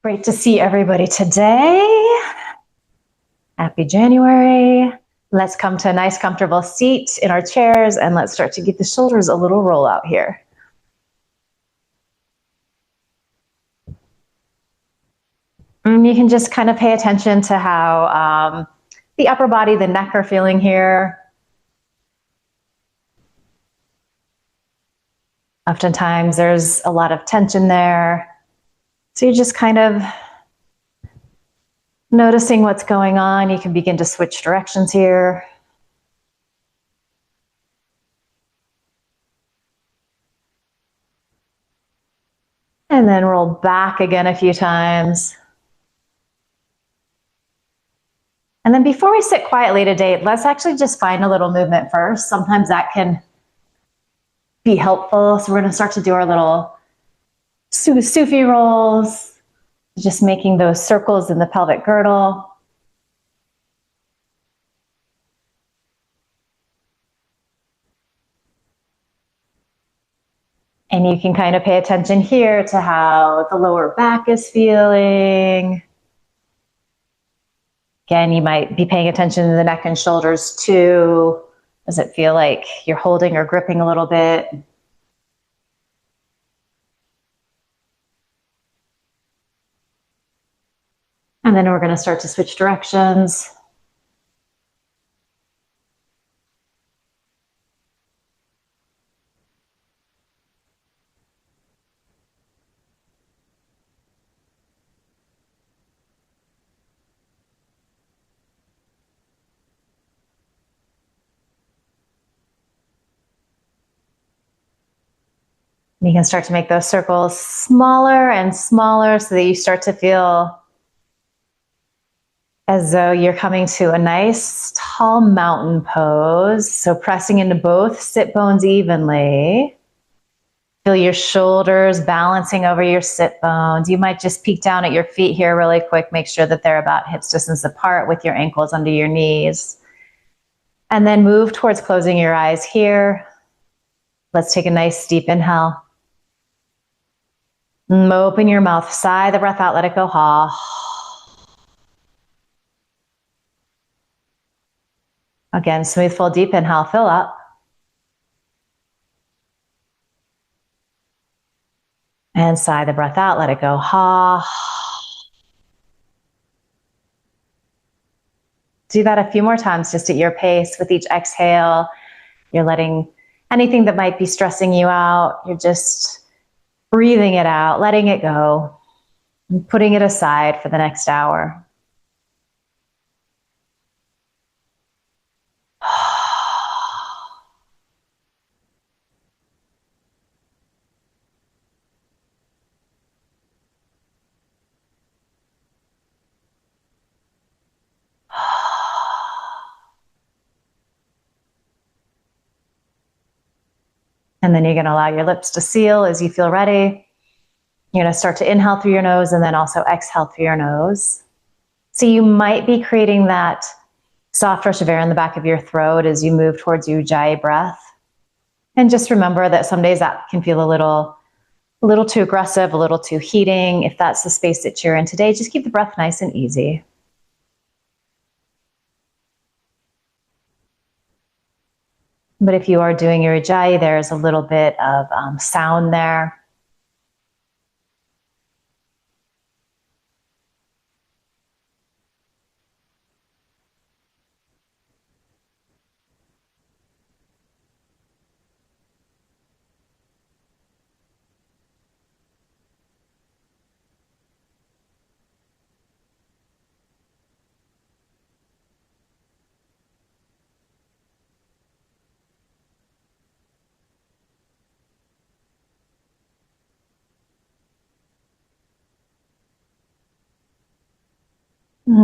Great to see everybody today. Happy January. Let's come to a nice comfortable seat in our chairs and let's start to give the shoulders a little roll out here. And you can just kind of pay attention to how the upper body, the neck are feeling here. Oftentimes there's a lot of tension there. So you're just kind of noticing what's going on. You can begin to switch directions here. And then roll back again a few times. And then before we sit quietly today, let's actually just find a little movement first. Sometimes that can be helpful. So we're going to start to do our little Sufi rolls, just making those circles in the pelvic girdle. And you can kind of pay attention here to how the lower back is feeling. Again, you might be paying attention to the neck and shoulders too. Does it feel like you're holding or gripping a little bit? And then we're going to start to switch directions. You can start to make those circles smaller and smaller so that you start to feel as though you're coming to a nice tall mountain pose. So pressing into both sit bones evenly. Feel your shoulders balancing over your sit bones. You might just peek down at your feet here really quick. Make sure that they're about hips distance apart with your ankles under your knees. And then move towards closing your eyes here. Let's take a nice deep inhale. Open your mouth, sigh the breath out, let it go. Ha. Again, smooth, full, deep inhale, fill up. And sigh the breath out, let it go. Ha. Do that a few more times just at your pace. With each exhale, you're letting anything that might be stressing you out, you're just breathing it out, letting it go, and putting it aside for the next hour. And then you're going to allow your lips to seal as you feel ready. You're going to start to inhale through your nose and then also exhale through your nose. So you might be creating that soft rush of air in the back of your throat as you move towards your Ujjayi breath. And just remember that some days that can feel a little too aggressive, a little too heating. If that's the space that you're in today, just keep the breath nice and easy. But if you are doing your Ujjayi, there's a little bit of sound there.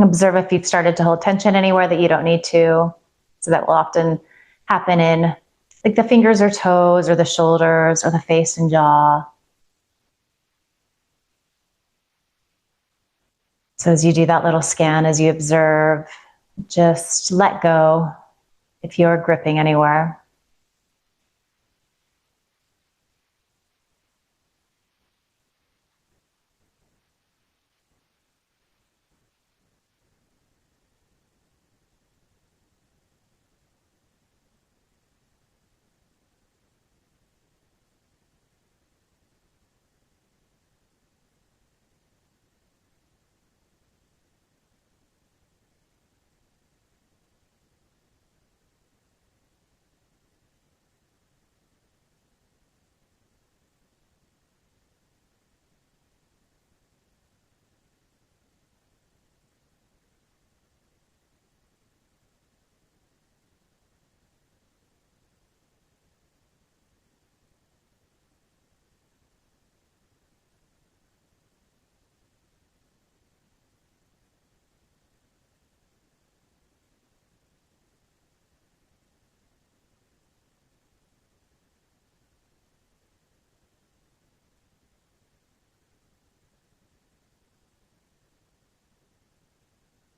Observe if you've started to hold tension anywhere that you don't need to. So that will often happen in like the fingers or toes or the shoulders or the face and jaw. So as you do that little scan, as you observe, just let go if you're gripping anywhere.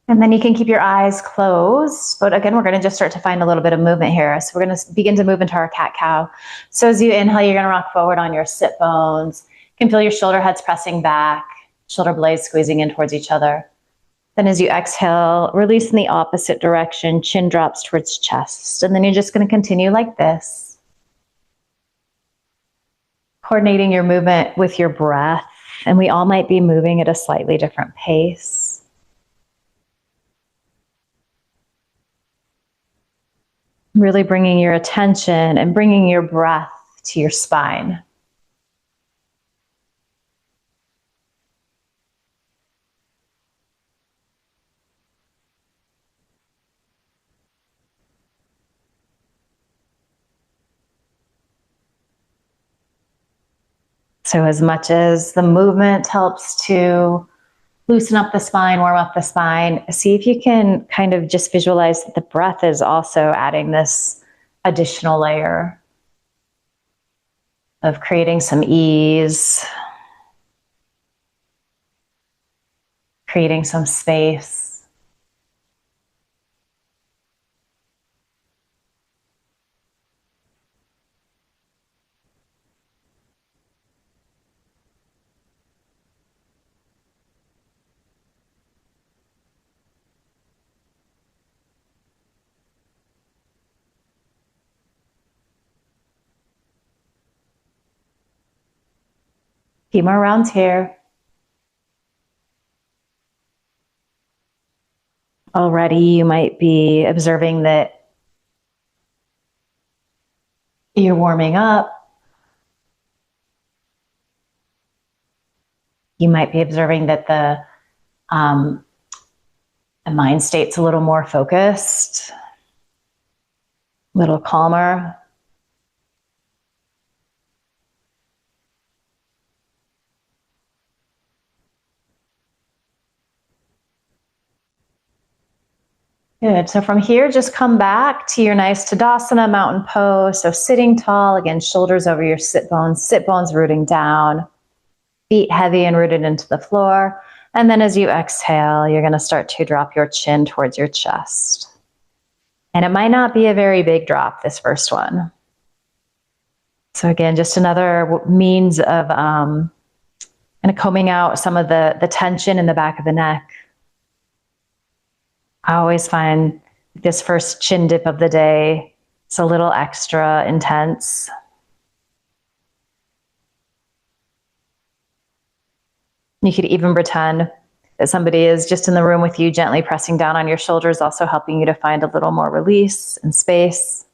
And then you can keep your eyes closed. But again, we're going to just start to find a little bit of movement here. So we're going to begin to move into our cat-cow. So as you inhale, you're going to rock forward on your sit bones. You can feel your shoulder heads pressing back, shoulder blades squeezing in towards each other. Then as you exhale, release in the opposite direction, chin drops towards chest. And then you're just going to continue like this, coordinating your movement with your breath. And we all might be moving at a slightly different pace. Really bringing your attention and bringing your breath to your spine. So as much as the movement helps to loosen up the spine, warm up the spine, see if you can kind of just visualize that the breath is also adding this additional layer of creating some ease, creating some space. Few more rounds here. Already you might be observing that you're warming up. You might be observing that the mind state's a little more focused, a little calmer. Good. So from here, just come back to your nice Tadasana mountain pose. So sitting tall, again, shoulders over your sit bones rooting down, feet heavy and rooted into the floor. And then as you exhale, you're going to start to drop your chin towards your chest. And it might not be a very big drop, this first one. So again, just another means of kind of combing out some of the tension in the back of the neck. I always find this first chin dip of the day, it's a little extra intense. You could even pretend that somebody is just in the room with you, gently pressing down on your shoulders, also helping you to find a little more release and space.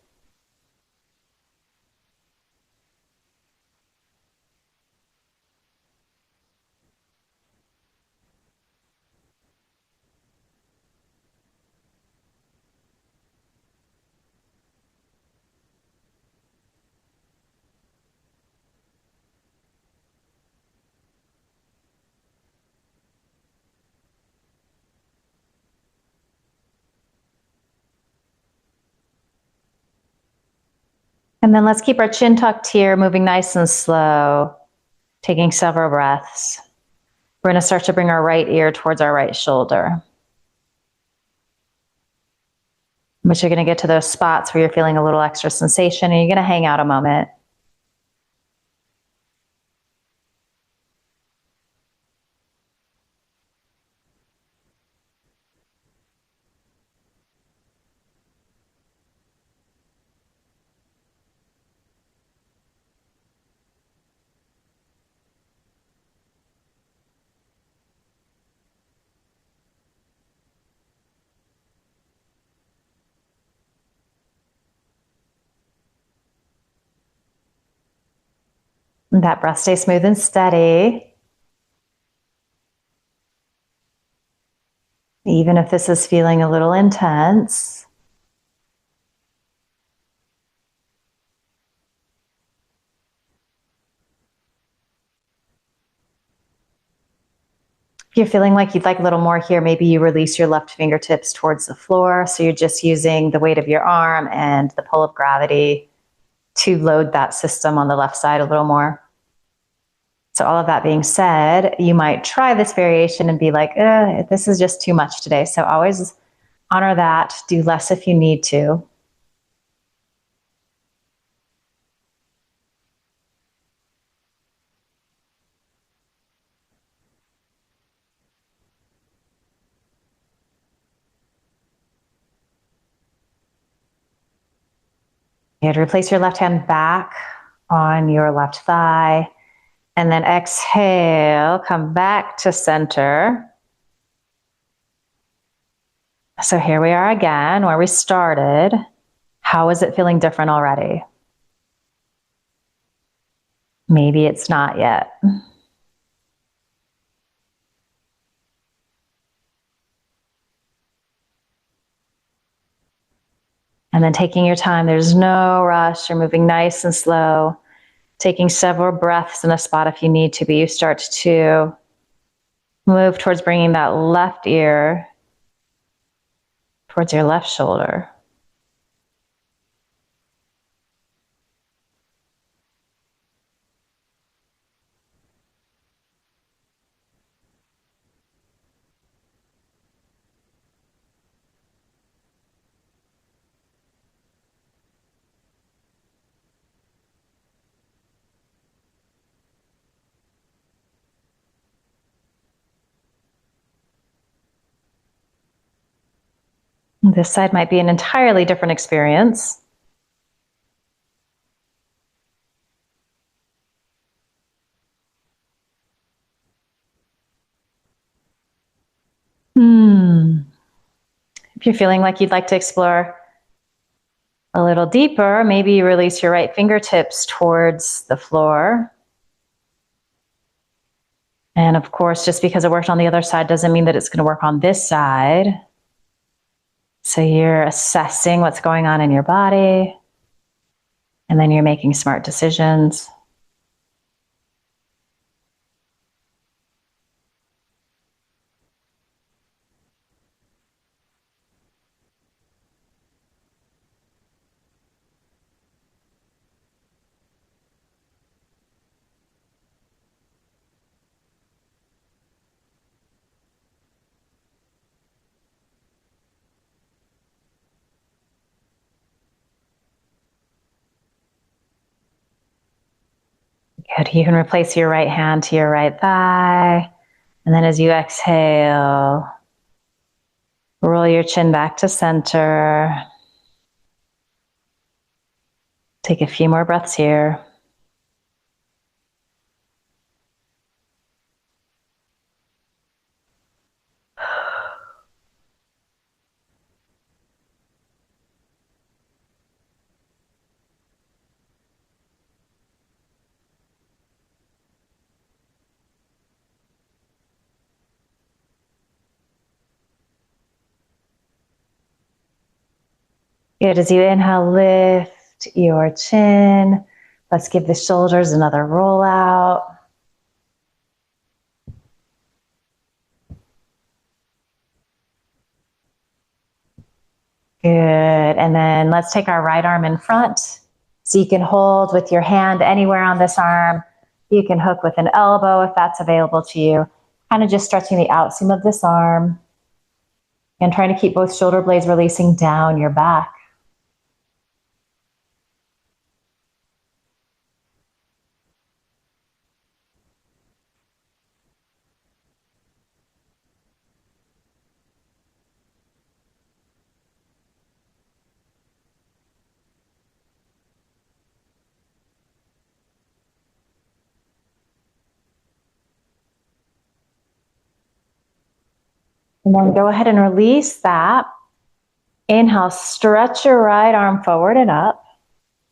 And then let's keep our chin tucked here, moving nice and slow, taking several breaths. We're going to start to bring our right ear towards our right shoulder. But you're going to get to those spots where you're feeling a little extra sensation, and you're going to hang out a moment. And that breath stays smooth and steady. Even if this is feeling a little intense. If you're feeling like you'd like a little more here, maybe you release your left fingertips towards the floor. So you're just using the weight of your arm and the pull of gravity to load that system on the left side a little more. So all of that being said, you might try this variation and be like, this is just too much today. So always honor that. Do less if you need to. You have to replace your left hand back on your left thigh. And then exhale, come back to center. So here we are again, where we started. How is it feeling different already? Maybe it's not yet. And then taking your time, there's no rush. You're moving nice and slow, taking several breaths in a spot if you need to, but you start to move towards bringing that left ear towards your left shoulder. This side might be an entirely different experience. If you're feeling like you'd like to explore a little deeper, maybe you release your right fingertips towards the floor. And of course, just because it worked on the other side doesn't mean that it's going to work on this side. So you're assessing what's going on in your body, and then you're making smart decisions. Good. You can replace your right hand to your right thigh. And then as you exhale, roll your chin back to center. Take a few more breaths here. Good. As you inhale, lift your chin. Let's give the shoulders another roll out. Good. And then let's take our right arm in front. So you can hold with your hand anywhere on this arm. You can hook with an elbow if that's available to you. Kind of just stretching the outseam of this arm and trying to keep both shoulder blades releasing down your back. And then go ahead and release that. Inhale, stretch your right arm forward and up.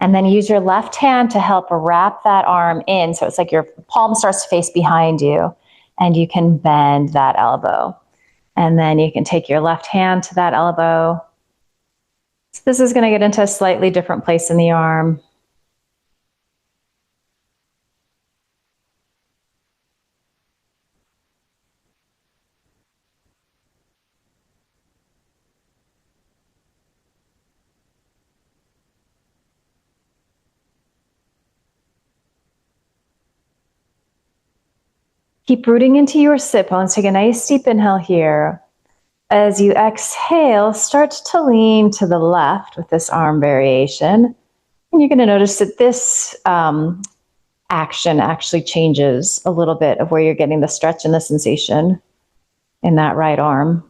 And then use your left hand to help wrap that arm in. So it's like your palm starts to face behind you and you can bend that elbow. And then you can take your left hand to that elbow. So this is going to get into a slightly different place in the arm. Keep rooting into your sit bones. Take a nice deep inhale here. As you exhale, start to lean to the left with this arm variation. And you're going to notice that this action actually changes a little bit of where you're getting the stretch and the sensation in that right arm.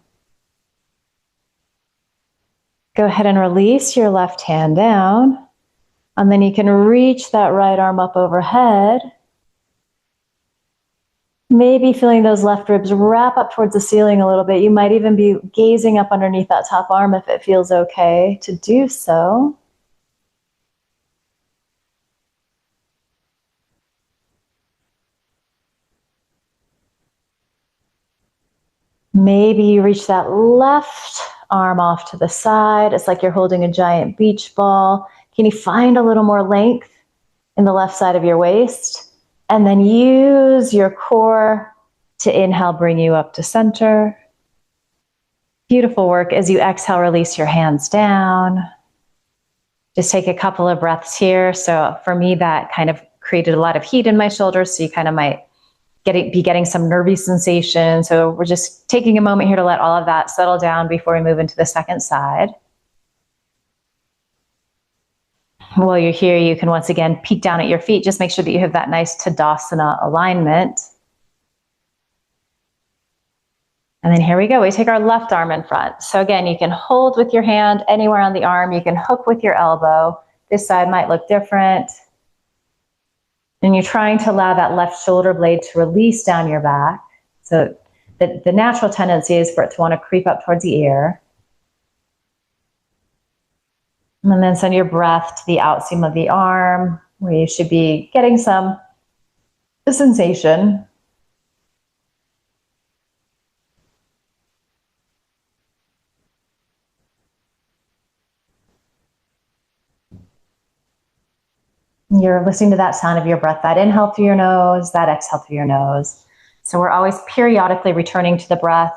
Go ahead and release your left hand down. And then you can reach that right arm up overhead. Maybe feeling those left ribs wrap up towards the ceiling a little bit. You might even be gazing up underneath that top arm if it feels okay to do so. Maybe you reach that left arm off to the side. It's like you're holding a giant beach ball. Can you find a little more length in the left side of your waist? And then use your core to inhale, bring you up to center. Beautiful work. As you exhale, release your hands down. Just take a couple of breaths here. So for me, that kind of created a lot of heat in my shoulders. So you kind of might be getting some nervy sensation. So we're just taking a moment here to let all of that settle down before we move into the second side. While you're here, you can once again peek down at your feet. Just make sure that you have that nice Tadasana alignment. And then here we go. We take our left arm in front. So again, you can hold with your hand anywhere on the arm. You can hook with your elbow. This side might look different. And you're trying to allow that left shoulder blade to release down your back. So the natural tendency is for it to want to creep up towards the ear. And then send your breath to the outseam of the arm, where you should be getting some sensation. You're listening to that sound of your breath, that inhale through your nose, that exhale through your nose. So we're always periodically returning to the breath.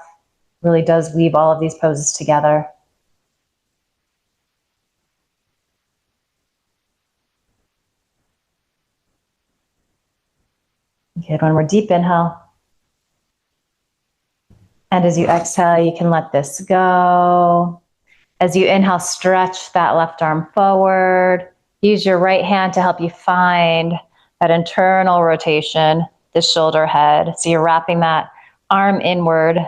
Really does weave all of these poses together. Good, one more deep inhale. And as you exhale, you can let this go. As you inhale, stretch that left arm forward. Use your right hand to help you find that internal rotation, the shoulder head. So you're wrapping that arm inward,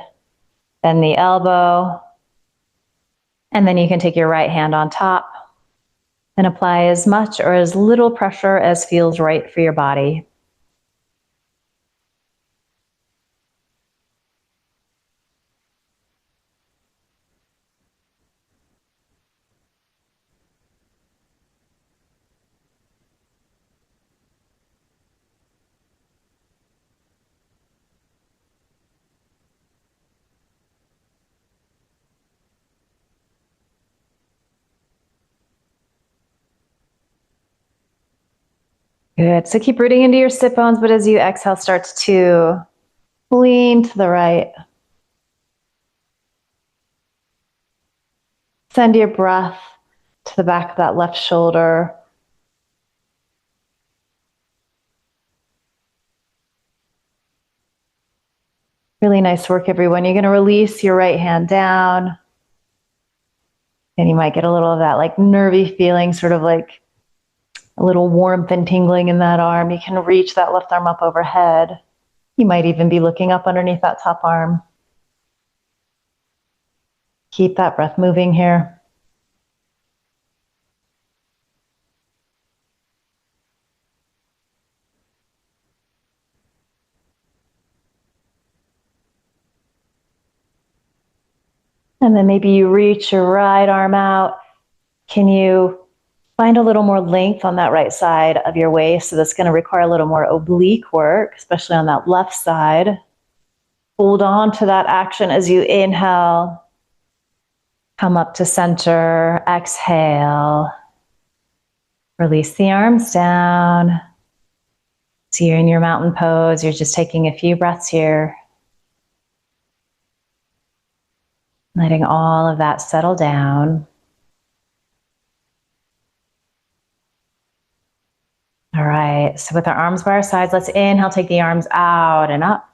then the elbow. And then you can take your right hand on top and apply as much or as little pressure as feels right for your body. Good. So keep rooting into your sit bones, but as you exhale, start to lean to the right. Send your breath to the back of that left shoulder. Really nice work, everyone. You're going to release your right hand down. And you might get a little of that like nervy feeling, sort of like a little warmth and tingling in that arm. You can reach that left arm up overhead. You might even be looking up underneath that top arm. Keep that breath moving here. And then maybe you reach your right arm out. Can you find a little more length on that right side of your waist? So that's going to require a little more oblique work, especially on that left side. Hold on to that action as you inhale. Come up to center. Exhale. Release the arms down. So you're in your mountain pose. You're just taking a few breaths here. Letting all of that settle down. All right, so with our arms by our sides, let's inhale, take the arms out and up.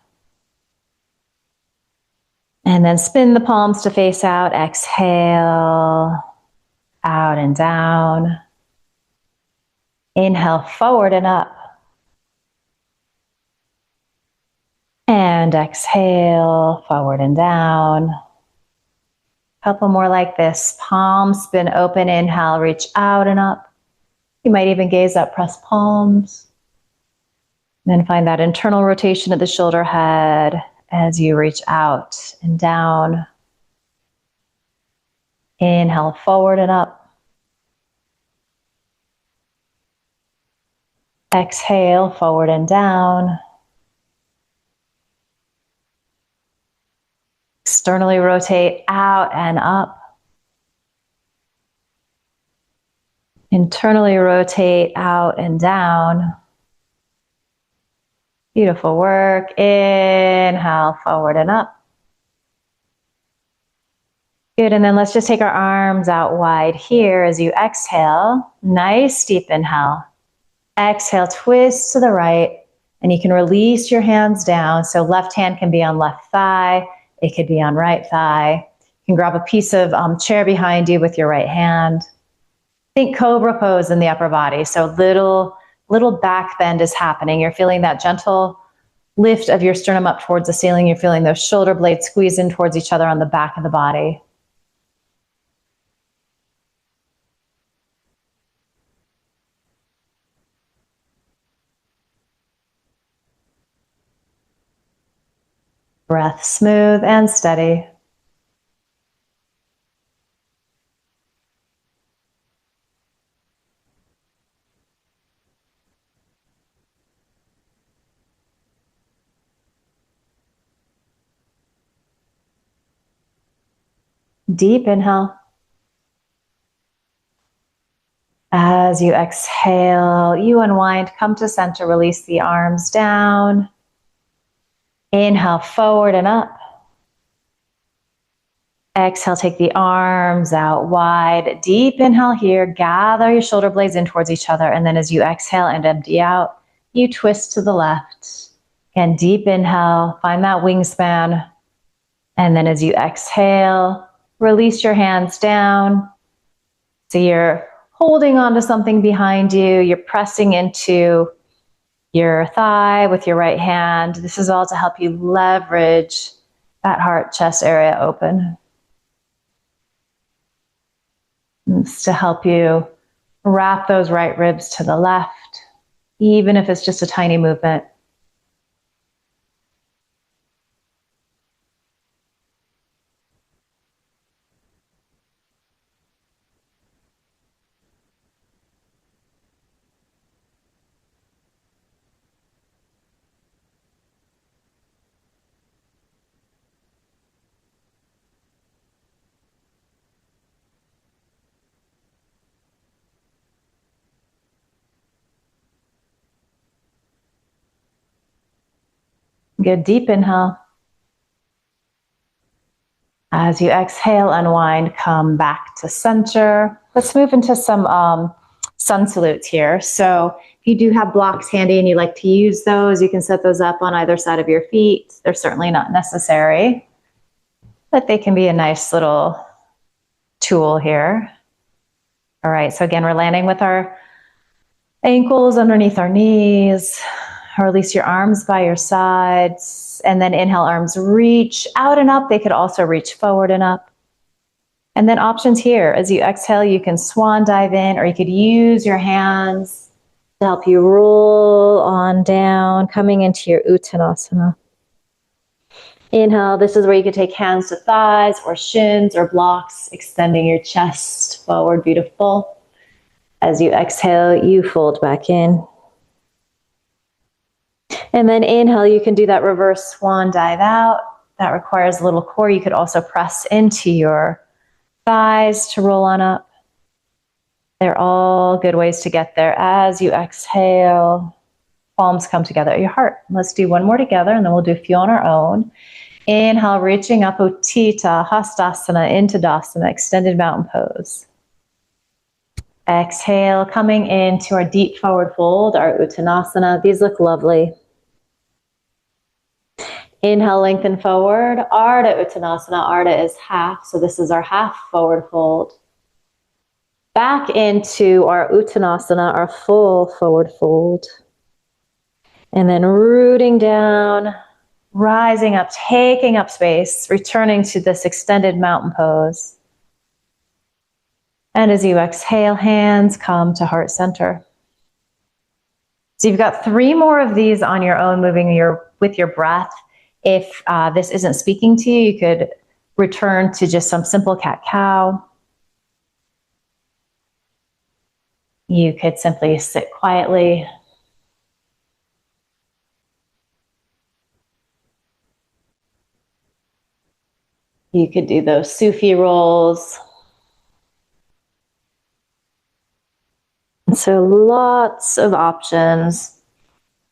And then spin the palms to face out. Exhale, out and down. Inhale, forward and up. And exhale, forward and down. Couple more like this. Palms spin open. Inhale, reach out and up. You might even gaze up, press palms. Then find that internal rotation of the shoulder head as you reach out and down. Inhale, forward and up. Exhale, forward and down. Externally rotate out and up. Internally rotate out and down. Beautiful work. Inhale, forward and up. Good, and then let's just take our arms out wide here as you exhale. Nice deep inhale. Exhale, twist to the right, and you can release your hands down. So left hand can be on left thigh. It could be on right thigh. You can grab a piece of chair behind you with your right hand. Think cobra pose in the upper body. So little back bend is happening. You're feeling that gentle lift of your sternum up towards the ceiling. You're feeling those shoulder blades squeeze in towards each other on the back of the body. Breath smooth and steady. Deep inhale. As you exhale, you unwind, come to center, release the arms down. Inhale, forward and up. Exhale, take the arms out wide. Deep inhale here, gather your shoulder blades in towards each other. And then as you exhale and empty out, you twist to the left. Again, deep inhale, find that wingspan. And then as you exhale, release your hands down. So you're holding onto something behind you. You're pressing into your thigh with your right hand. This is all to help you leverage that heart chest area open. It's to help you wrap those right ribs to the left, even if it's just a tiny movement. Good, deep inhale. As you exhale, unwind, come back to center. Let's move into some sun salutes here. So if you do have blocks handy and you like to use those, you can set those up on either side of your feet. They're certainly not necessary, but they can be a nice little tool here. All right, so again, we're landing with our ankles underneath our knees. Release your arms by your sides, and then inhale, arms reach out and up. They could also reach forward and up. And then options here, as you exhale, you can swan dive in, or you could use your hands to help you roll on down, coming into your Uttanasana. Inhale, this is where you could take hands to thighs or shins or blocks, extending your chest forward, beautiful. As you exhale, you fold back in. And then inhale, you can do that reverse swan dive out. That requires a little core. You could also press into your thighs to roll on up. They're all good ways to get there. As you exhale, palms come together at your heart. Let's do one more together, and then we'll do a few on our own. Inhale, reaching up, Utthita, Hastasana, into Tadasana, extended mountain pose. Exhale, coming into our deep forward fold, our Uttanasana. These look lovely. Inhale, lengthen forward. Ardha Uttanasana. Ardha is half, so this is our half forward fold. Back into our Uttanasana, our full forward fold. And then rooting down, rising up, taking up space, returning to this extended mountain pose. And as you exhale, hands come to heart center. So you've got 3 more of these on your own, moving with your breath. If this isn't speaking to you, you could return to just some simple cat-cow. You could simply sit quietly. You could do those Sufi rolls. So lots of options.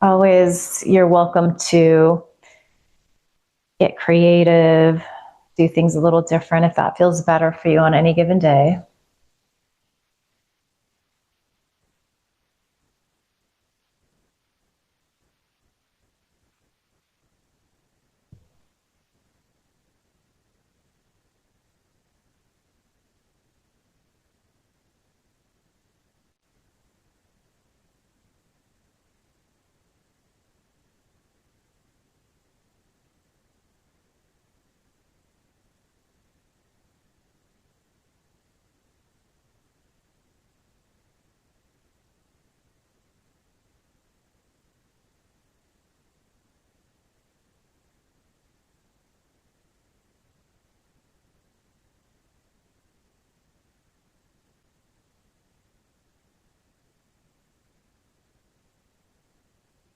Always, you're welcome to get creative, do things a little different if that feels better for you on any given day.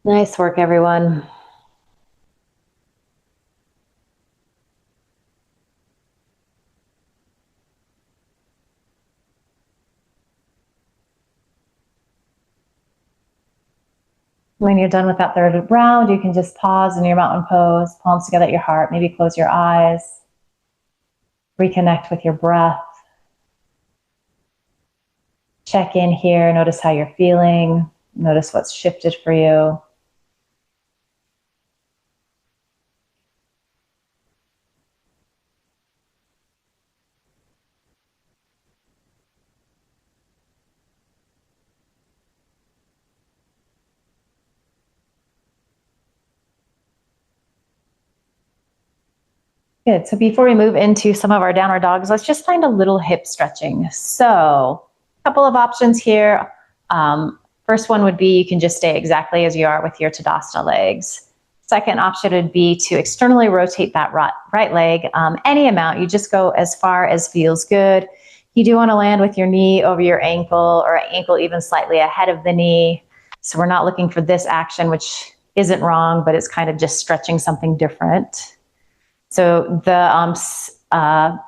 Nice work, everyone. When you're done with that third round, you can just pause in your mountain pose, palms together at your heart, maybe close your eyes, reconnect with your breath. Check in here, notice how you're feeling, notice what's shifted for you. Good. So before we move into some of our downward dogs, let's just find a little hip stretching. So a couple of options here. First one would be you can just stay exactly as you are with your Tadasana legs. Second option would be to externally rotate that right leg any amount. You just go as far as feels good. You do want to land with your knee over your ankle or ankle even slightly ahead of the knee. So we're not looking for this action, which isn't wrong, but it's kind of just stretching something different. So the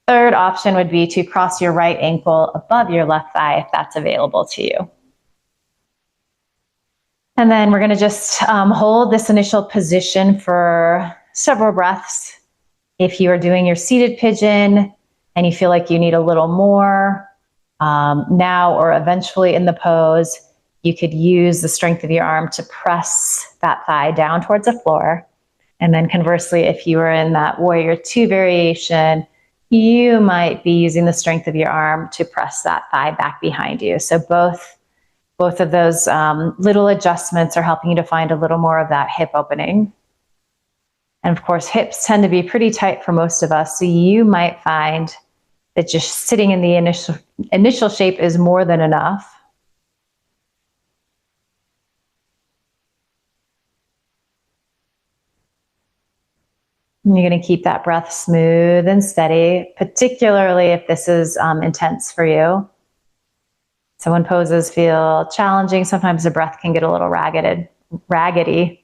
third option would be to cross your right ankle above your left thigh if that's available to you. And then we're going to just hold this initial position for several breaths. If you are doing your seated pigeon and you feel like you need a little more now or eventually in the pose, you could use the strength of your arm to press that thigh down towards the floor. And then conversely, if you are in that warrior 2 variation, you might be using the strength of your arm to press that thigh back behind you. So both of those little adjustments are helping you to find a little more of that hip opening. And of course, hips tend to be pretty tight for most of us. So you might find that just sitting in the initial shape is more than enough. And you're going to keep that breath smooth and steady, particularly if this is intense for you. So when poses feel challenging, sometimes the breath can get a little raggedy.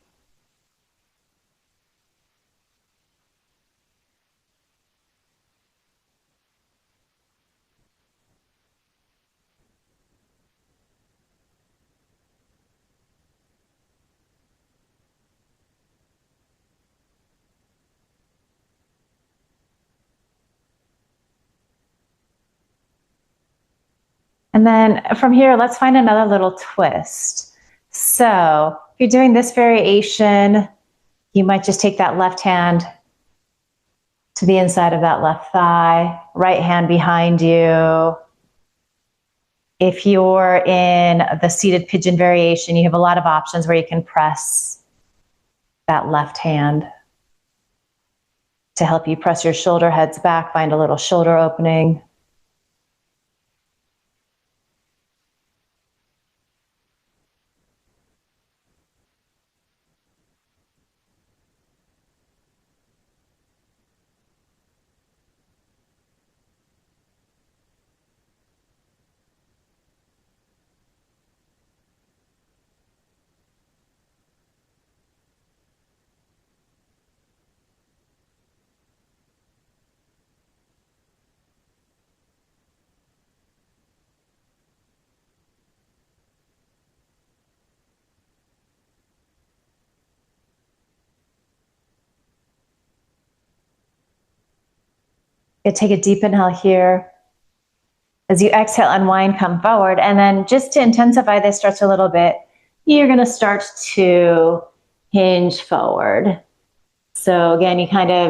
And then from here, let's find another little twist. So if you're doing this variation, You might just take that left hand to the inside of that left thigh, right hand behind you. If you're in the seated pigeon variation, you have a lot of options where you can press that left hand to help you press your shoulder heads back, find a little shoulder opening. You take a deep inhale here. As you exhale, unwind, come forward. And then just to intensify this stretch a little bit, you're going to start to hinge forward. So again, you kind of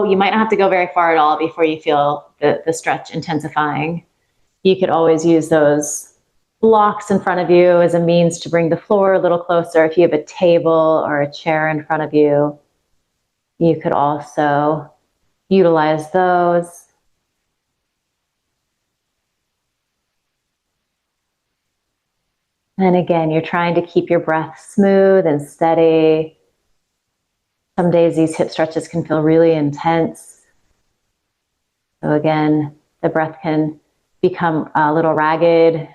you might not have to go very far at all before you feel the stretch intensifying. You could always use those blocks in front of you as a means to bring the floor a little closer. If you have a table or a chair in front of you, you could also utilize those. And again, you're trying to keep your breath smooth and steady. Some days these hip stretches can feel really intense. So again, the breath can become a little ragged.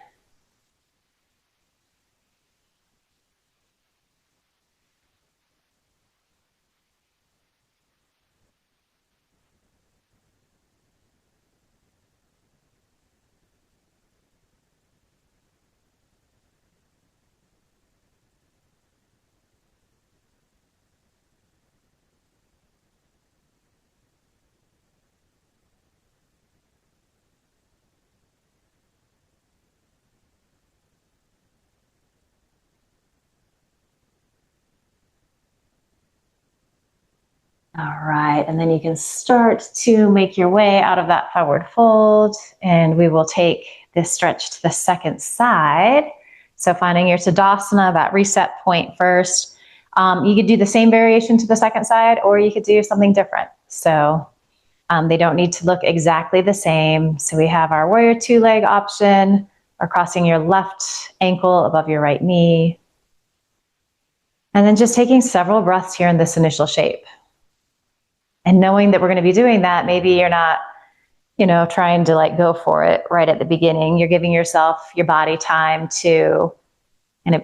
All right, and then you can start to make your way out of that forward fold, and we will take this stretch to the second side. So finding your Tadasana, that reset point first. You could do the same variation to the second side, or you could do something different. So they don't need to look exactly the same. So we have our warrior two leg option, or crossing your left ankle above your right knee. And then just taking several breaths here in this initial shape. And knowing that we're going to be doing that, maybe you're not, trying to like go for it right at the beginning. You're giving yourself, your body time to kind of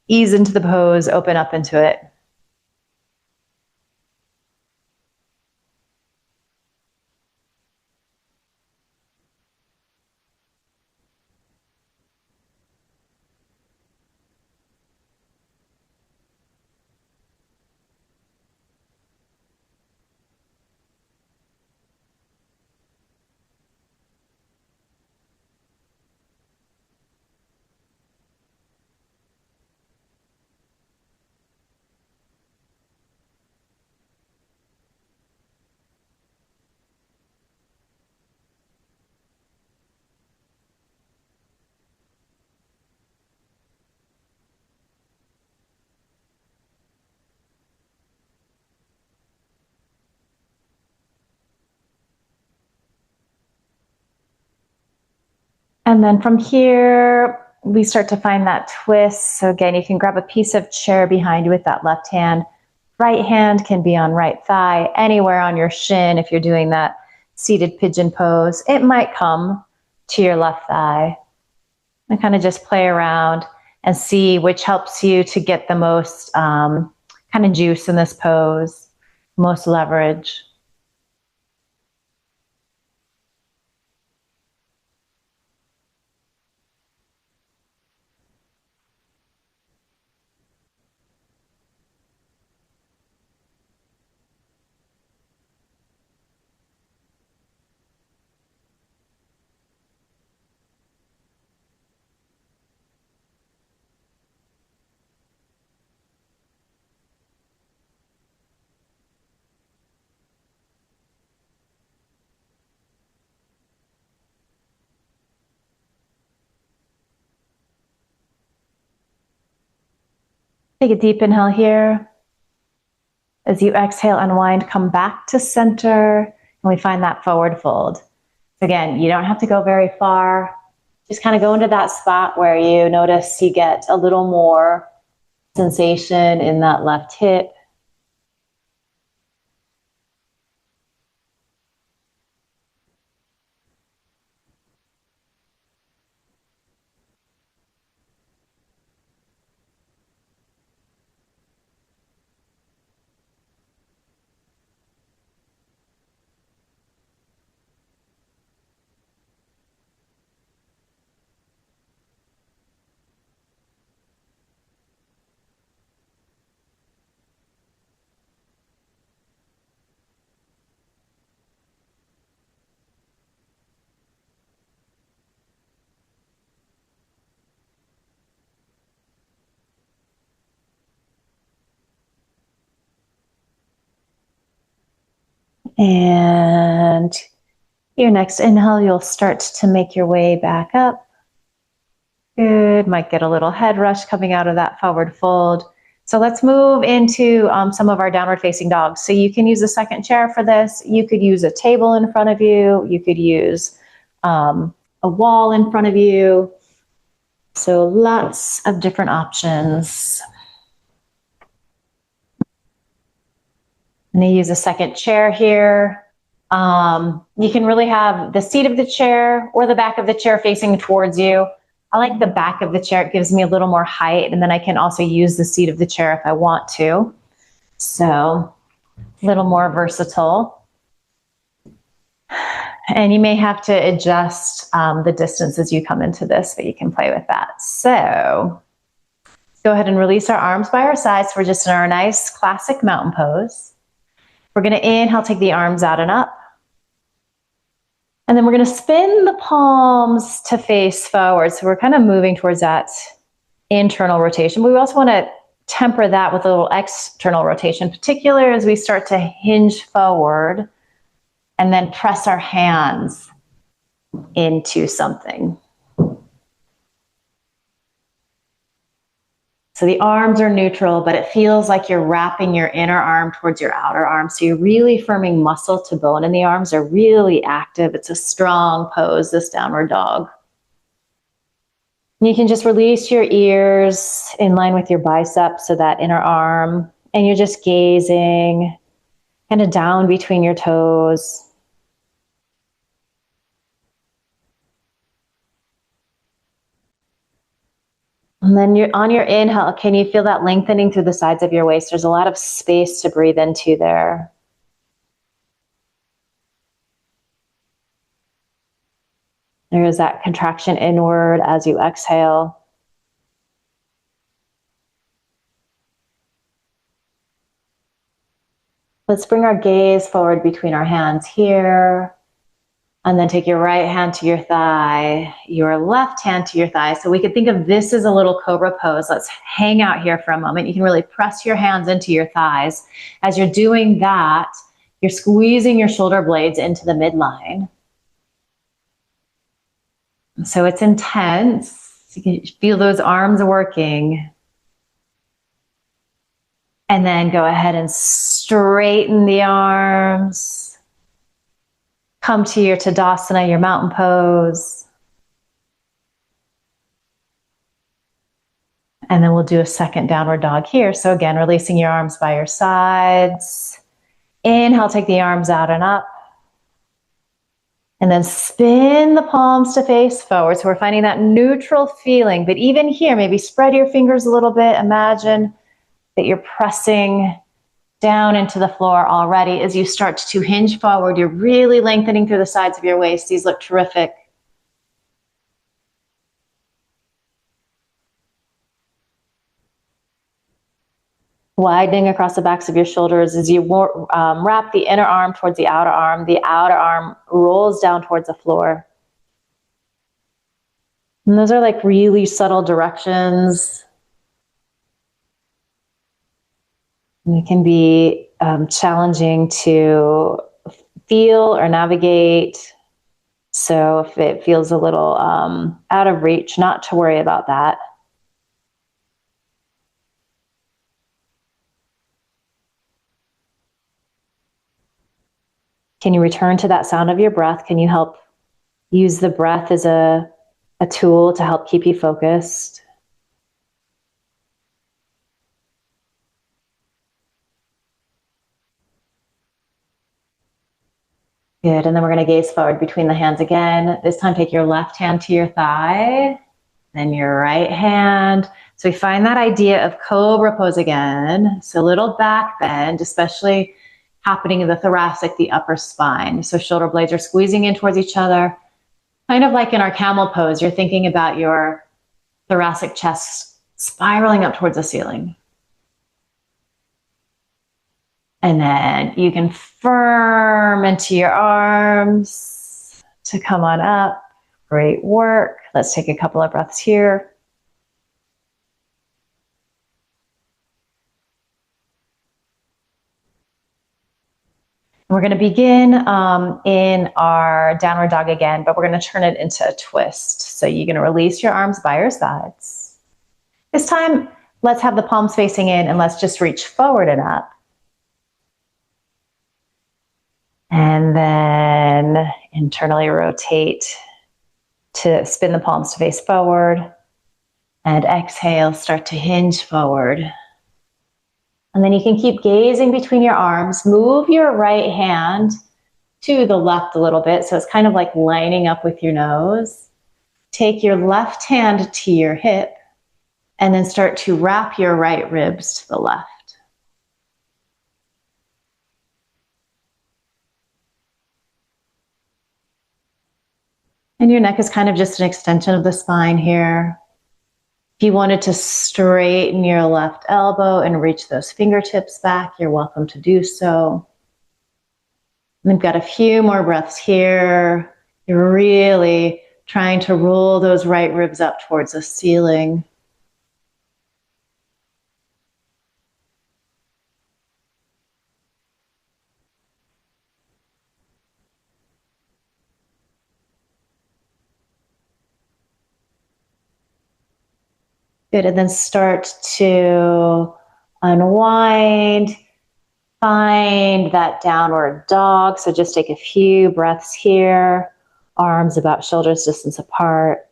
ease into the pose, open up into it. And then from here, we start to find that twist. So again, you can grab a piece of chair behind you with that left hand. Right hand can be on right thigh, anywhere on your shin if you're doing that seated pigeon pose. It might come to your left thigh. And kind of just play around and see which helps you to get the most kind of juice in this pose, most leverage. Take a deep inhale here. As you exhale, unwind, come back to center, and we find that forward fold. Again, you don't have to go very far. Just kind of go into that spot where you notice you get a little more sensation in that left hip. And your next inhale, you'll start to make your way back up. Good. Might get a little head rush coming out of that forward fold. So let's move into some of our downward facing dogs. So you can use a second chair for this. You could use a table in front of you. You could use a wall in front of you. So lots of different options. I'm going to use a second chair here. You can really have the seat of the chair or the back of the chair facing towards you. I like the back of the chair. It gives me a little more height, and then I can also use the seat of the chair if I want to. So a little more versatile. And you may have to adjust the distance as you come into this, but you can play with that. So go ahead and release our arms by our sides. We're just in our nice classic mountain pose. We're going to inhale, take the arms out and up. And then we're going to spin the palms to face forward. So we're kind of moving towards that internal rotation. We also want to temper that with a little external rotation, particularly as we start to hinge forward and then press our hands into something. So the arms are neutral, but it feels like you're wrapping your inner arm towards your outer arm. So you're really firming muscle to bone, and the arms are really active. It's a strong pose, this downward dog. You can just release your ears in line with your biceps, so that inner arm, and you're just gazing kind of down between your toes. And then you're on your inhale, can you feel that lengthening through the sides of your waist? There's a lot of space to breathe into there. There is that contraction inward as you exhale. Let's bring our gaze forward between our hands here. And then take your right hand to your thigh, your left hand to your thigh. So we could think of this as a little cobra pose. Let's hang out here for a moment. You can really press your hands into your thighs. As you're doing that, you're squeezing your shoulder blades into the midline. So it's intense. You can feel those arms working. And then go ahead and straighten the arms. Come to your Tadasana, your mountain pose. And then we'll do a second downward dog here. So again, releasing your arms by your sides. Inhale, take the arms out and up. And then spin the palms to face forward. So we're finding that neutral feeling. But even here, maybe spread your fingers a little bit. Imagine that you're pressing down into the floor already. As you start to hinge forward, you're really lengthening through the sides of your waist. These look terrific. Widening across the backs of your shoulders as you wrap the inner arm towards the outer arm. The outer arm rolls down towards the floor. And those are like really subtle directions. And it can be challenging to feel or navigate. So if it feels a little out of reach, not to worry about that. Can you return to that sound of your breath? Can you help use the breath as a tool to help keep you focused? Good, and then we're going to gaze forward between the hands again. This time take your left hand to your thigh, then your right hand. So we find that idea of cobra pose again. So a little back bend, especially happening in the thoracic, the upper spine. So shoulder blades are squeezing in towards each other. Kind of like in our camel pose, you're thinking about your thoracic chest spiraling up towards the ceiling. And then you can firm into your arms to come on up. Great work. Let's take a couple of breaths here. We're going to begin in our downward dog again, but we're going to turn it into a twist. So you're going to release your arms by your sides. This time, let's have the palms facing in and let's just reach forward and up. And then internally rotate to spin the palms to face forward. And exhale, start to hinge forward. And then you can keep gazing between your arms. Move your right hand to the left a little bit. So it's kind of like lining up with your nose. Take your left hand to your hip and then start to wrap your right ribs to the left. And your neck is kind of just an extension of the spine here. If you wanted to straighten your left elbow and reach those fingertips back, you're welcome to do so. We've got a few more breaths here. You're really trying to roll those right ribs up towards the ceiling. Good, and then start to unwind. Find that downward dog. So just take a few breaths here. Arms about shoulders distance apart.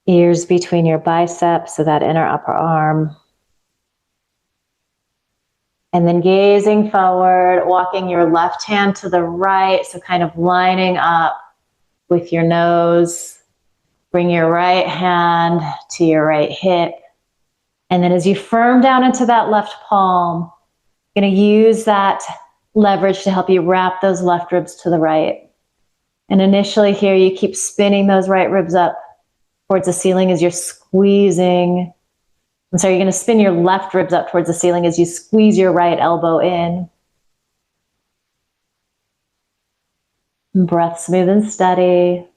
Ears between your biceps, so that inner upper arm. And then gazing forward, walking your left hand to the right. So kind of lining up with your nose. Bring your right hand to your right hip. And then as you firm down into that left palm, you're going to use that leverage to help you wrap those left ribs to the right. And initially here, you keep spinning those right ribs up towards the ceiling as you're squeezing. And so you're going to spin your left ribs up towards the ceiling as you squeeze your right elbow in. And breath smooth and steady.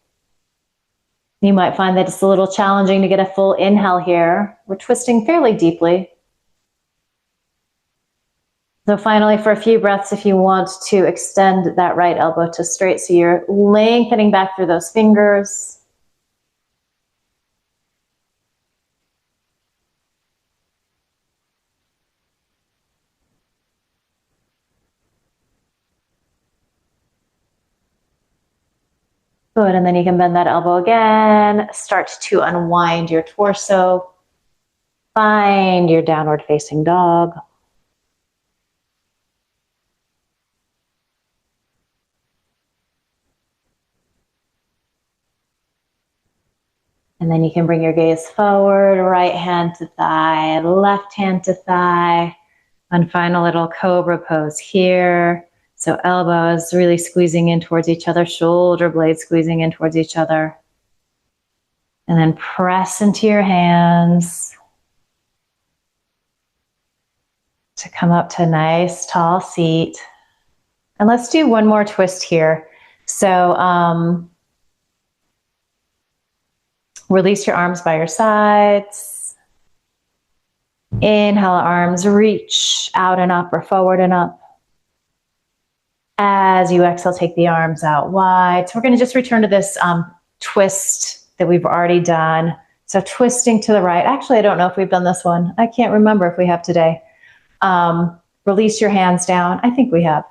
You might find that it's a little challenging to get a full inhale here. We're twisting fairly deeply. So finally, for a few breaths, if you want to extend that right elbow to straight, so you're lengthening back through those fingers. Good, and then you can bend that elbow again. Start to unwind your torso. Find your downward facing dog. And then you can bring your gaze forward, right hand to thigh, left hand to thigh. One final little cobra pose here. So elbows really squeezing in towards each other, shoulder blades squeezing in towards each other. And then press into your hands to come up to a nice tall seat. And let's do one more twist here. So release your arms by your sides. Inhale, arms reach out and up or forward and up. As you exhale, take the arms out wide. So we're going to just return to this twist that we've already done. So twisting to the right. Actually, I don't know if we've done this one. I can't remember if we have today. We're release your hands down. I think we have.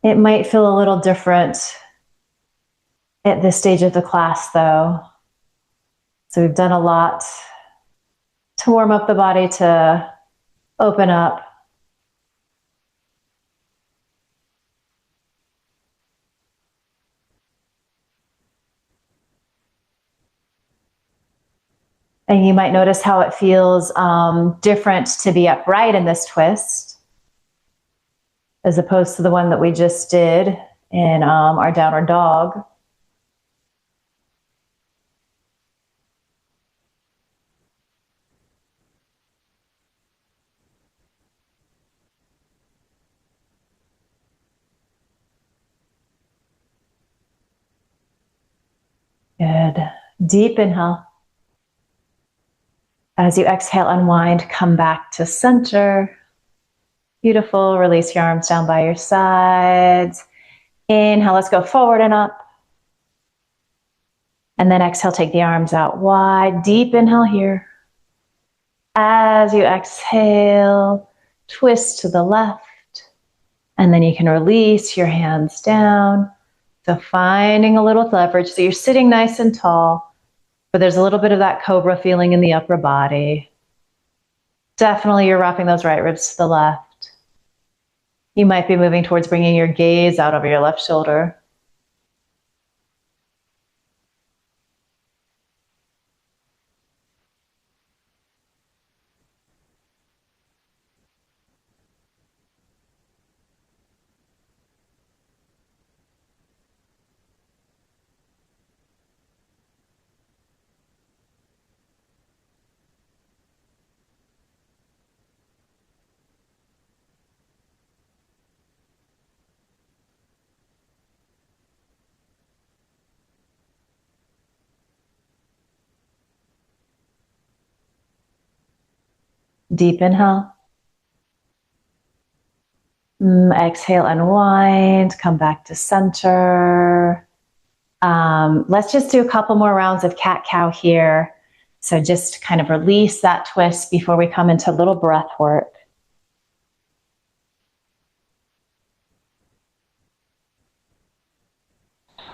It might feel a little different at this stage of the class though. So we've done a lot to warm up the body, to open up. And you might notice how it feels different to be upright in this twist as opposed to the one that we just did in our downward dog. Good. Deep inhale. As you exhale, unwind, come back to center. Beautiful. Release your arms down by your sides. Inhale, let's go forward and up. And then exhale, take the arms out wide. Deep inhale here. As you exhale, twist to the left. And then you can release your hands down. So finding a little leverage. So you're sitting nice and tall, but there's a little bit of that cobra feeling in the upper body. Definitely you're wrapping those right ribs to the left. You might be moving towards bringing your gaze out over your left shoulder. Deep inhale. Exhale, unwind, come back to center. Let's just do a couple more rounds of cat-cow here. So just kind of release that twist before we come into little breath work.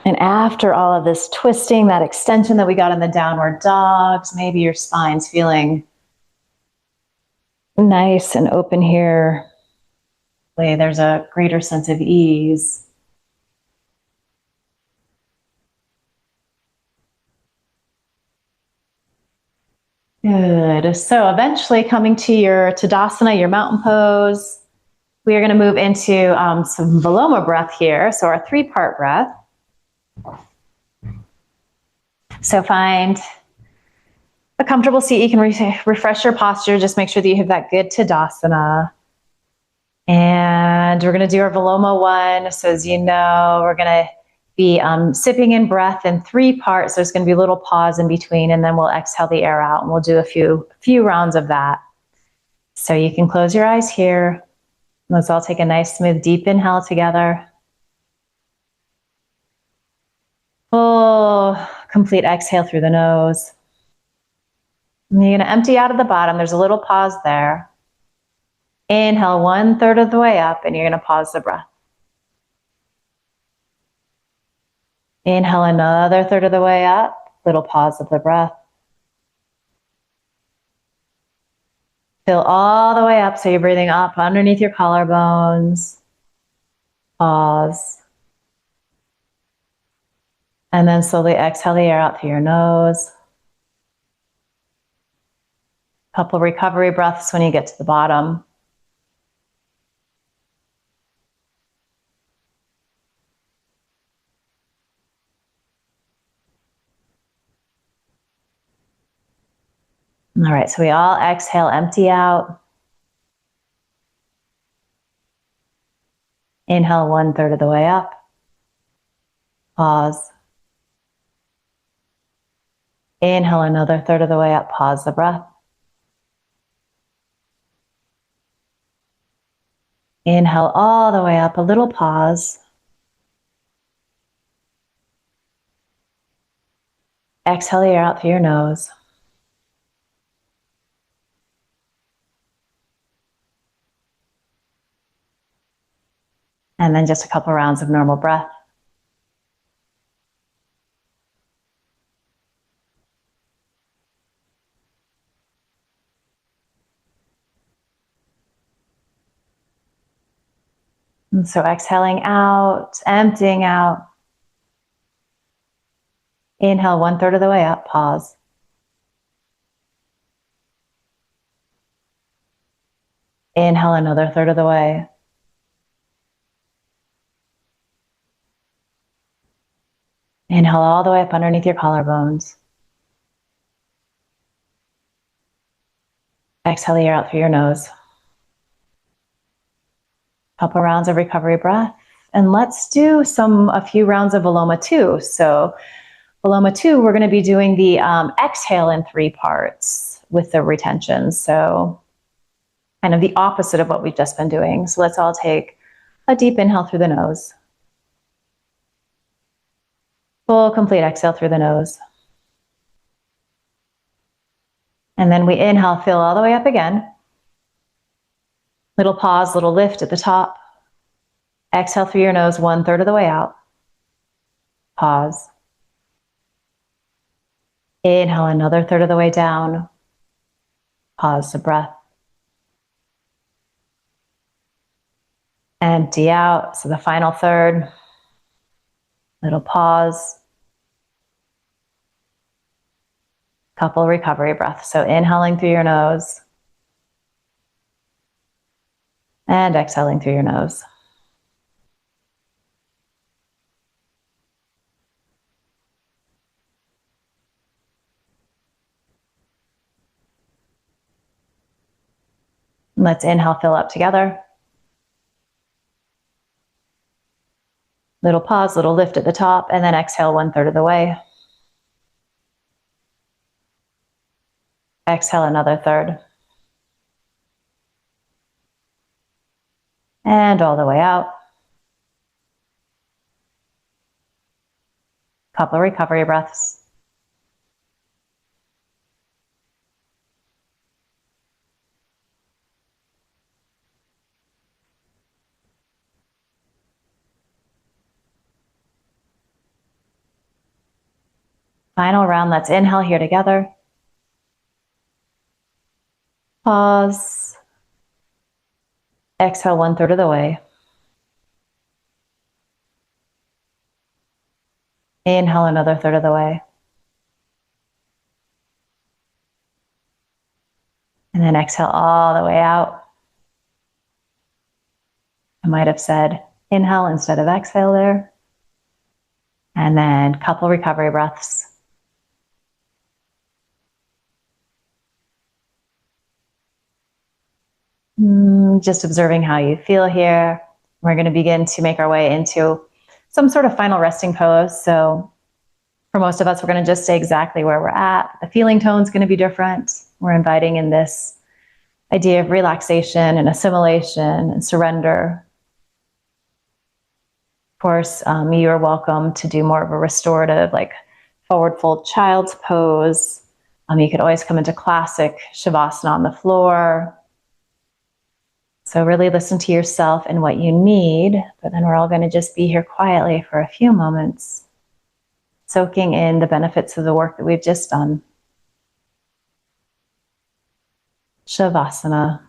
And after all of this twisting, that extension that we got in the downward dogs, maybe your spine's feeling nice and open here. There's a greater sense of ease. Good. So eventually coming to your Tadasana, your mountain pose, we are going to move into some Viloma breath here. So our 3-part breath. So find a comfortable seat. You can refresh your posture. Just make sure that you have that good Tadasana. And we're going to do our Viloma one. So as you know, we're going to be sipping in breath in 3 parts. There's going to be a little pause in between, and then we'll exhale the air out, and we'll do a few rounds of that. So you can close your eyes here. Let's all take a nice, smooth, deep inhale together. Full, complete exhale through the nose. And you're going to empty out of the bottom. There's a little pause there. Inhale 1/3 of the way up, and you're going to pause the breath. Inhale another 1/3 of the way up, little pause of the breath. Fill all the way up, so you're breathing up underneath your collarbones. Pause. And then slowly exhale the air out through your nose. Couple recovery breaths when you get to the bottom. All right, so we all exhale, empty out. Inhale 1/3 of the way up. Pause. Inhale another 1/3 of the way up, pause the breath. Inhale all the way up, a little pause. Exhale the air out through your nose. And then just a couple rounds of normal breath. And so exhaling out, emptying out. Inhale 1/3 of the way up, pause. Inhale another third of the way. Inhale all the way up underneath your collarbones. Exhale the air out through your nose. Couple rounds of recovery breath. And let's do a few rounds of Viloma 2. So Viloma 2, we're going to be doing the exhale in 3 parts with the retention. So kind of the opposite of what we've just been doing. So let's all take a deep inhale through the nose. Full, complete exhale through the nose. And then we inhale, fill all the way up again. Little pause, little lift at the top. Exhale through your nose 1/3 of the way out. Pause. Inhale another third of the way down. Pause the breath. Empty out. So the final third. Little pause. Couple recovery breaths. So inhaling through your nose. And exhaling through your nose. Let's inhale, fill up together. Little pause, little lift at the top, and then exhale 1/3 of the way. Exhale another third. And all the way out. Couple recovery breaths. Final round, let's inhale here together. Pause. Exhale 1/3 of the way. Inhale another third of the way. And then exhale all the way out. I might have said inhale instead of exhale there. And then couple recovery breaths. Just observing how you feel here. We're going to begin to make our way into some sort of final resting pose. So for most of us, we're going to just stay exactly where we're at. The feeling tone is going to be different. We're inviting in this idea of relaxation and assimilation and surrender. Of course, you are welcome to do more of a restorative, like forward fold child's pose. You could always come into classic Shavasana on the floor. So really listen to yourself and what you need, but then we're all going to just be here quietly for a few moments, soaking in the benefits of the work that we've just done. Shavasana.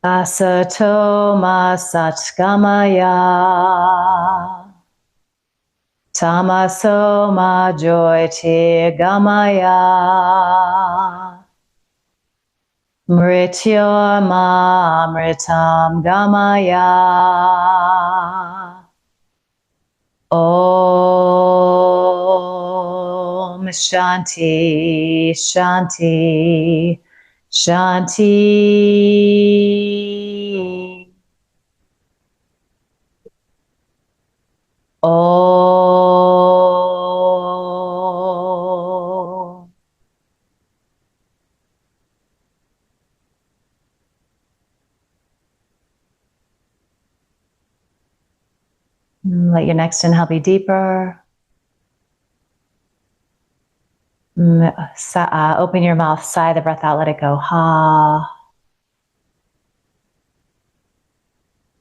Asatoma Satgamaya. Tamasoma Jyotirgamaya. Mrityorma Mritam Gamaya. Om Shanti Shanti Shanti. Om. Let your next inhale be deeper. Open your mouth, sigh the breath out, let it go. Ha.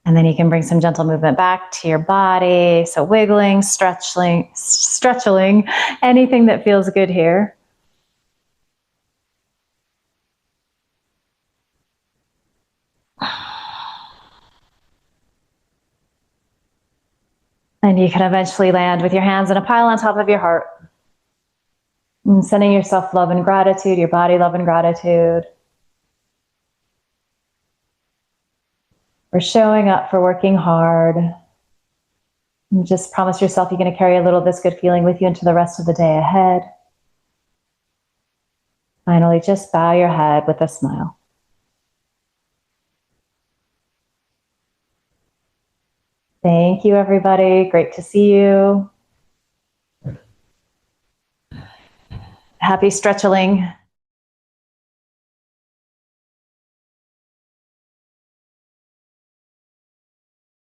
And then you can bring some gentle movement back to your body. So wiggling, stretching, anything that feels good here. And you can eventually land with your hands in a pile on top of your heart. And sending yourself love and gratitude, your body love and gratitude. For showing up, for working hard. And just promise yourself you're going to carry a little of this good feeling with you into the rest of the day ahead. Finally, just bow your head with a smile. Thank you, everybody. Great to see you. Happy stretching.